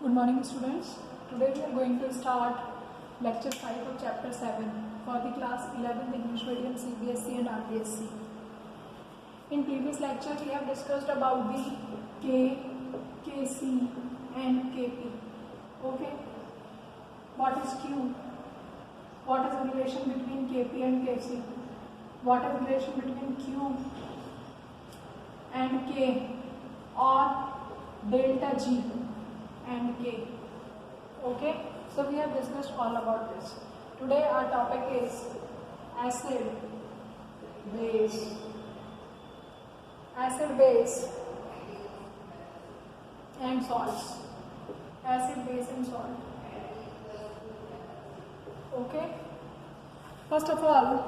Good morning, students. Today we are going to start lecture 5 of chapter 7 for the class 11th English medium CBSE and RBSE. In previous lecture we have discussed about the K, KC and KP. Okay. What is Q? What is the relation between KP and KC? What is the relation between Q and K or delta G and K? Okay, so we have discussed all about this. Today our topic is acid base and salts. Acid base and salt. Okay, first of all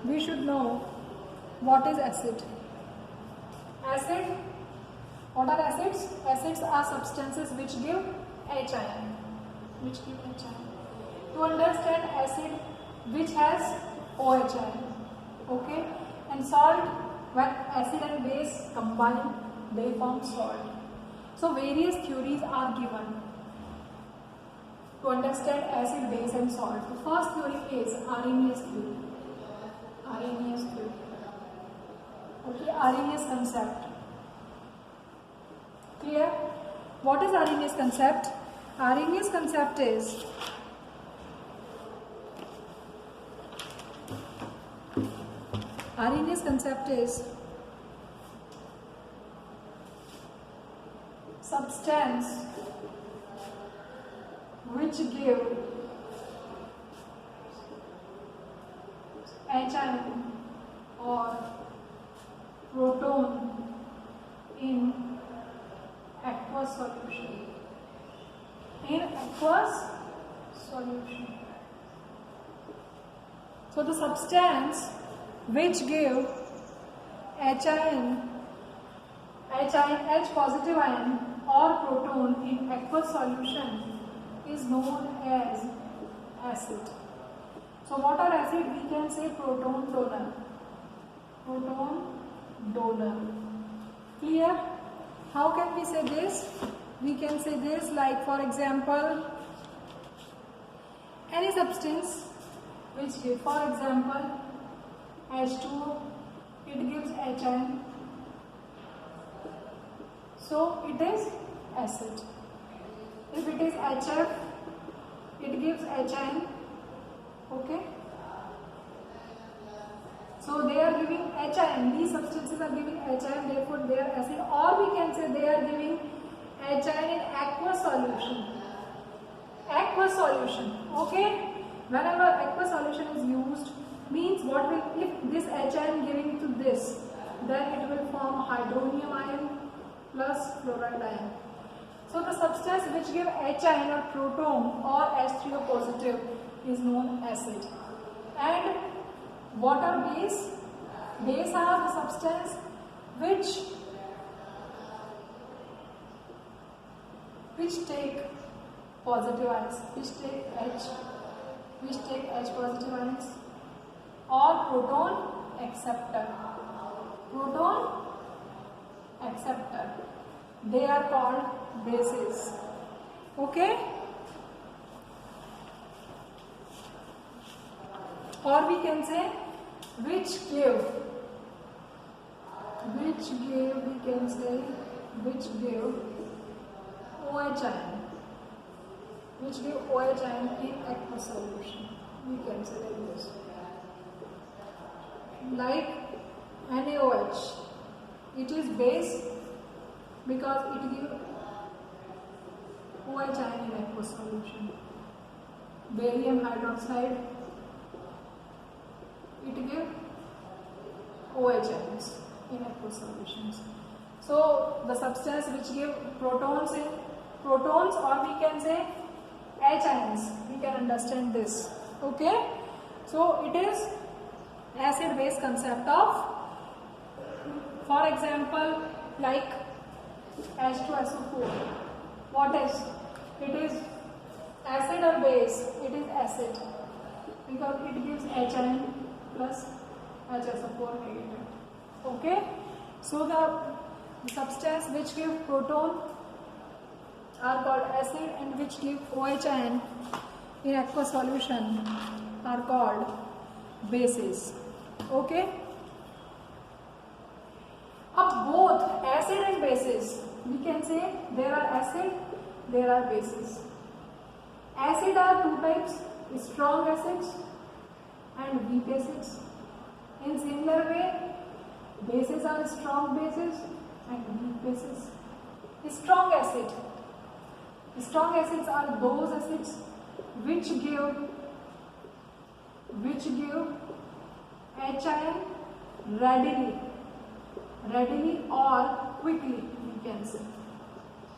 we should know what is acid. What are acids? Acids are substances which give H ion. To understand acid which has OH ion. Okay? And salt, when acid and base combine, they form salt. So various theories are given to understand acid, base and salt. The first theory is Arrhenius theory. Okay, Arrhenius concept. Clear? What is Arrhenius concept? Arrhenius concept is substance which give H ion or proton in aqueous solution. So the substance which give H positive ion or proton in aqueous solution is known as acid. So what are acid? We can say proton donor. Clear? How can we say this? We can say this like, for example, any substance which give, for example, H2O, it gives H ion. So it is acid. If it is HF, it gives H ion. Okay. So they are giving H ion. These substances are giving H ion. Therefore, they are acid. Or we can say they are giving H ion in aqueous solution. Okay. Whenever aqueous solution is used, means what will, if this H ion giving to this, then it will form hydronium ion plus fluoride ion. So the substance which give H ion or proton or H3O positive is known acid. And what are base? Base are the substance which take positive ions, which take H positive ions, or proton acceptor. They are called bases. Okay? Or we can say which give OH ion. Which give OH ion in aqueous solution. We can say like this. Like NaOH. It is base because it gives OH ion in aqueous solution. Barium hydroxide, it gives OH ions in aqueous solutions. So the substance which give protons, or we can say H ions, we can understand this. Okay, so it is acid base concept of, for example, like H2SO4. What is? It is acid or base? It is acid because it gives H ion plus HSO4 negative. Okay, so the substance which give proton are called acid and which give OH ion in aqueous solution are called bases. Okay. Of both acid and bases, we can say there are acid, there are bases. Acid are two types, strong acids and weak acids. In similar way, bases are strong bases and weak bases. Strong acid. Strong acids are those acids which give H ion readily or quickly, we can say.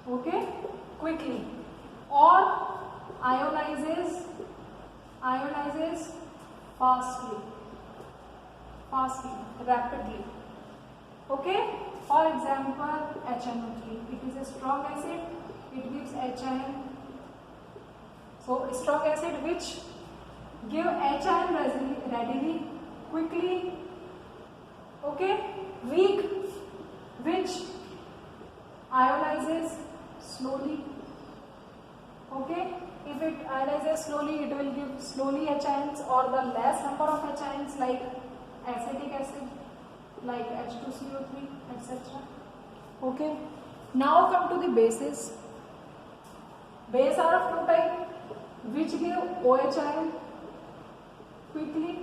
Okay, quickly, or ionizes fastly, rapidly. Okay, for example, HNO3. It is a strong acid. It gives H ion. So strong acid which give H ion readily, quickly. Okay, weak which ionizes slowly. Okay, if it ionizes slowly, it will give slowly H ions or the less number of H ions like acetic acid, like H2CO3, etc. Okay, now come to the bases. Base are of two types which give OH ion quickly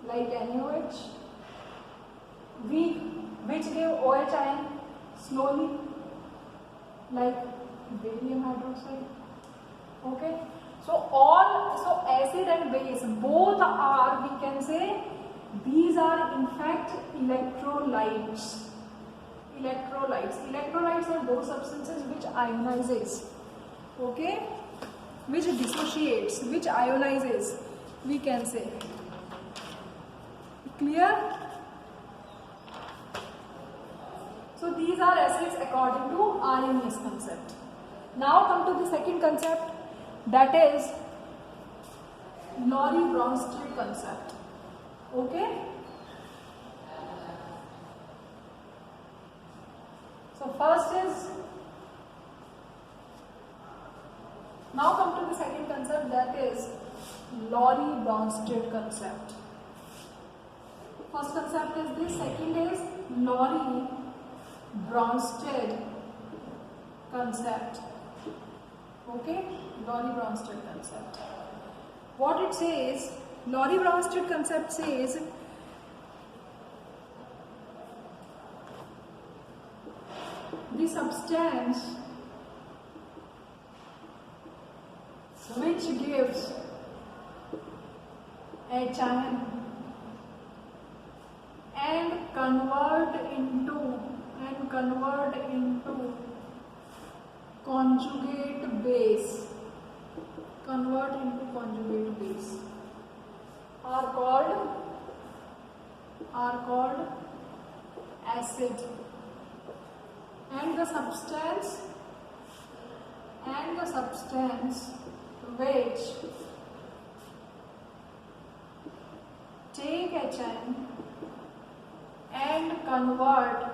like NaOH. Weak which give OH ion slowly like barium hydroxide. Okay, so acid and base both are, we can say, these are in fact electrolytes. Electrolytes are those substances which ionizes. Okay, which dissociates, which ionizes, we can say. Clear? So these are acids according to Arrhenius concept. Now come to the second concept, that is Lowry-Bronsted concept. Okay? So first is, now come to the second concept, that is Lowry-Bronsted concept. First concept is this, second is Lowry-Bronsted concept. Okay, Lowry-Bronsted concept. What it says, Lowry-Bronsted concept says the substance which gives H ion and convert into conjugate base are called acid, and the substance which take H ion and convert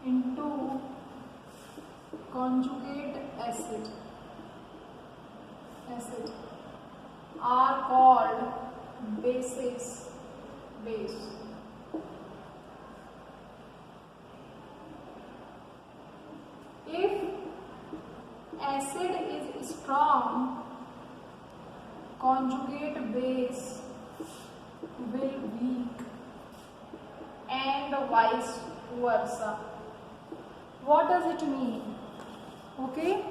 into conjugate acid are called bases. If acid is strong, conjugate base will weak, and vice versa. What does it mean? Okay,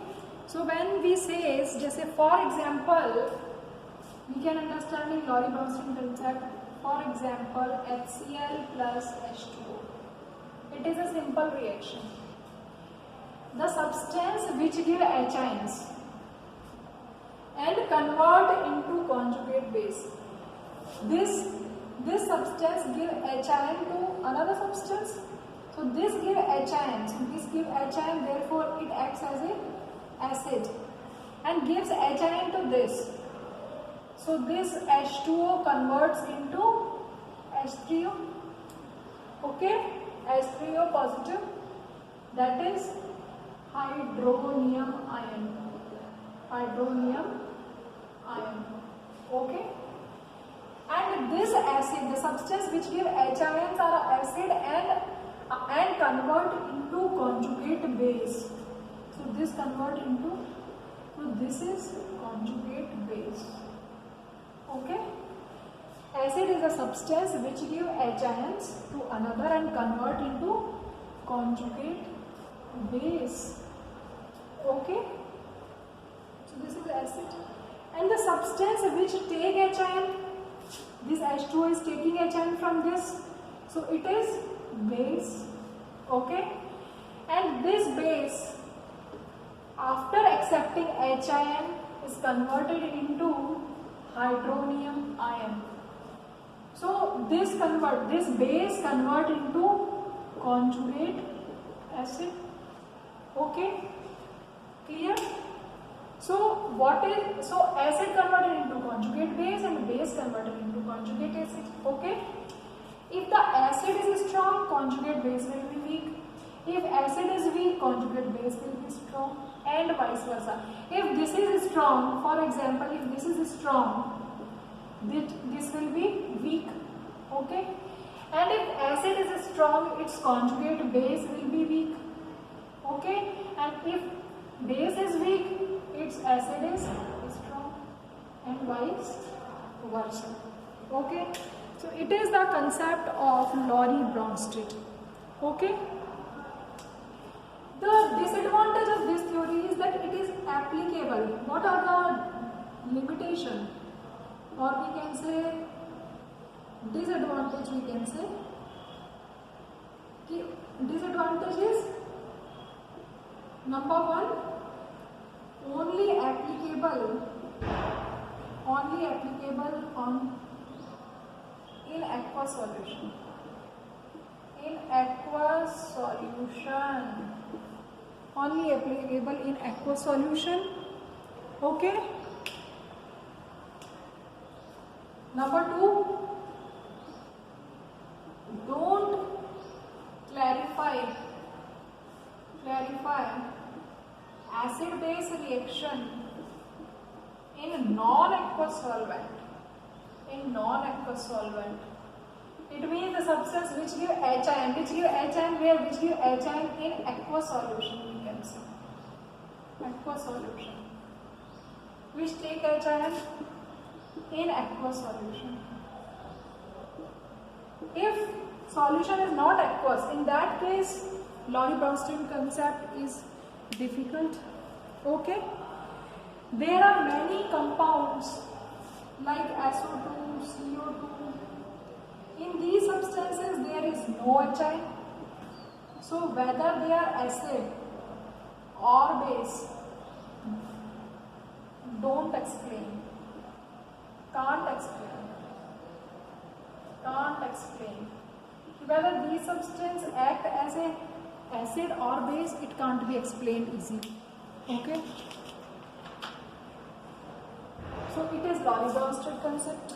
so when we say, just for example, we can understand in Lowry-Bronsted concept, for example, HCl plus H2O. It is a simple reaction. The substance which give H ions and convert into conjugate base. This substance give H ion to another substance. So this give H ion. Therefore it acts as a acid and gives H ion to this. So this H2O converts into H3O. Okay, H3O positive. that is hydronium ion. Hydronium ion. Okay. And this acid, the substance which give H ions are acid and convert into conjugate base. So this convert into, so this is conjugate base. Okay. Acid is a substance which give H ions to another and convert into conjugate base. Okay. So this is acid. And the substance which take H ion, this H2O is taking H ion from this, so it is base. Okay. And this base, after accepting H ion, is converted into hydronium ion. So this base convert into conjugate acid. Okay, clear? So acid converted into conjugate base and base converted into conjugate acid. Okay. If the acid is strong, conjugate base will be weak. If acid is weak, conjugate base will be strong, and vice versa. If this is strong, for example, if this is strong, this will be weak. Okay. And if acid is strong, its conjugate base will be weak. Okay. And if base is weak, its acid is strong, and vice versa. Okay. So it is the concept of Lorentz-Bronsted. Okay. The disadvantage of this theory is that it is applicable. What are the limitations? Or we can say disadvantage, we can say. Disadvantage is, number one, only applicable on in aqueous solution. In aqueous solution. Only applicable in aqueous solution. Okay. Number two, don't clarify acid-base reaction in non-aqueous solvent. In non-aqueous solvent, it means the substance which give H ion, which give H ion in aqueous solution, we can say. Aqueous solution, which take H ion in aqueous solution. If solution is not aqueous, in that case Lorentz-Bronsted concept is difficult. Okay. There are many compounds like SO2, CO2. In these substances there is no H ion. So whether they are acid or base, don't explain. Can't explain. Whether these substances act as a acid or base, it can't be explained easily. Okay. So it is Lorentz-Bronsted concept.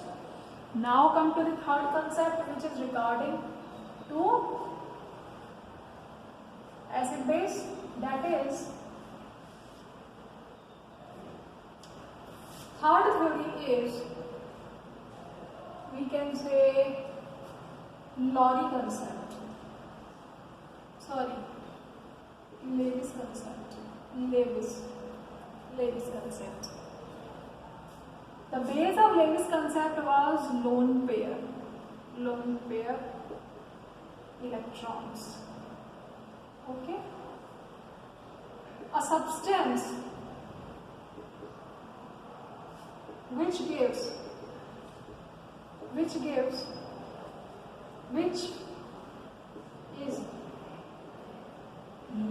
Now come to the third concept, which is regarding to acid base, that is third theory is, we can say, Lewis concept. Lewis concept. The base of Lewis concept was lone pair electrons. Okay. A substance which is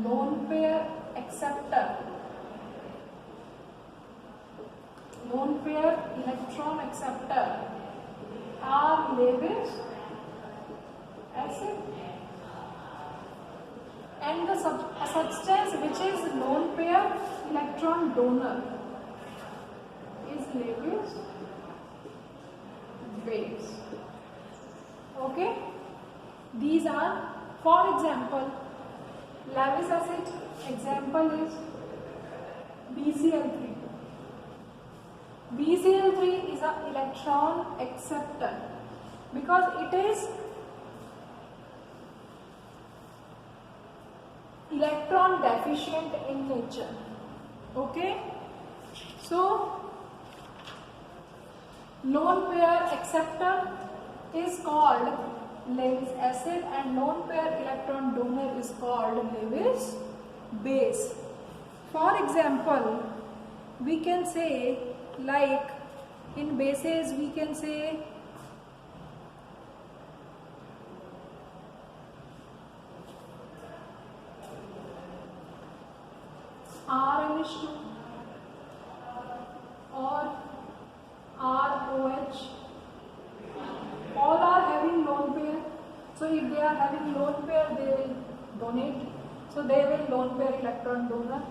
lone pair acceptor, lone pair electron acceptor, are Lewis acid, and a substance which is lone pair electron donor is Lewis base. Okay. These are, for example, Lewis acid example is BCl3. BCl3 is an electron acceptor because it is electron deficient in nature. Okay, so lone pair acceptor is called Lewis acid and lone pair electron donor is called Lewis base. For example, we can say, like in bases we can say RNH2 or ROH, all are having lone pair. So if they are having lone pair, they will donate. So they will lone pair electron donor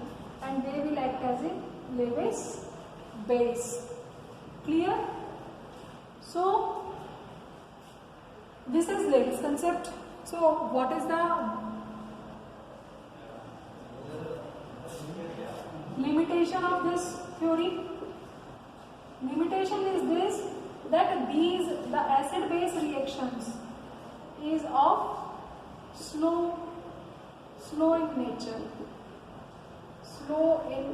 and they will act as a Lewis base. Clear? So this is Lewis concept. So what is the limitation of this theory? Limitation is this, that the acid base reactions is of slow in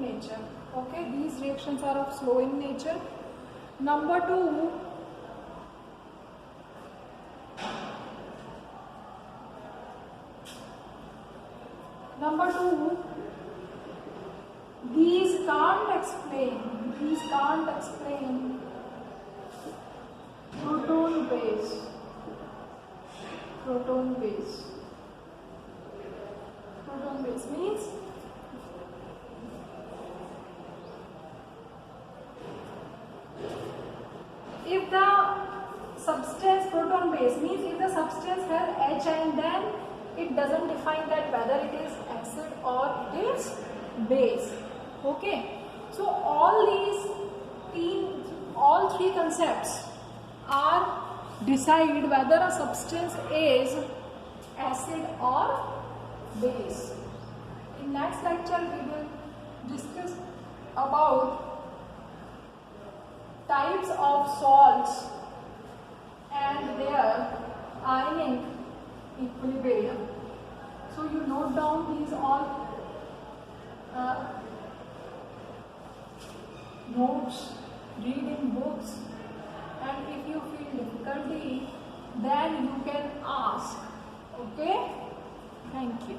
nature. Okay, these reactions are of slow in nature. Number two, these can't explain proton base. Proton base means if the substance, proton base means if the substance has H ion, then it doesn't define that whether it is acid or it is base. Okay, so all three concepts are decide whether a substance is acid or base. In next lecture we will discuss about types of salts and their ionic equilibrium. So you note down these all notes, read in books, and if you feel difficulty, then you can ask. Okay, thank you.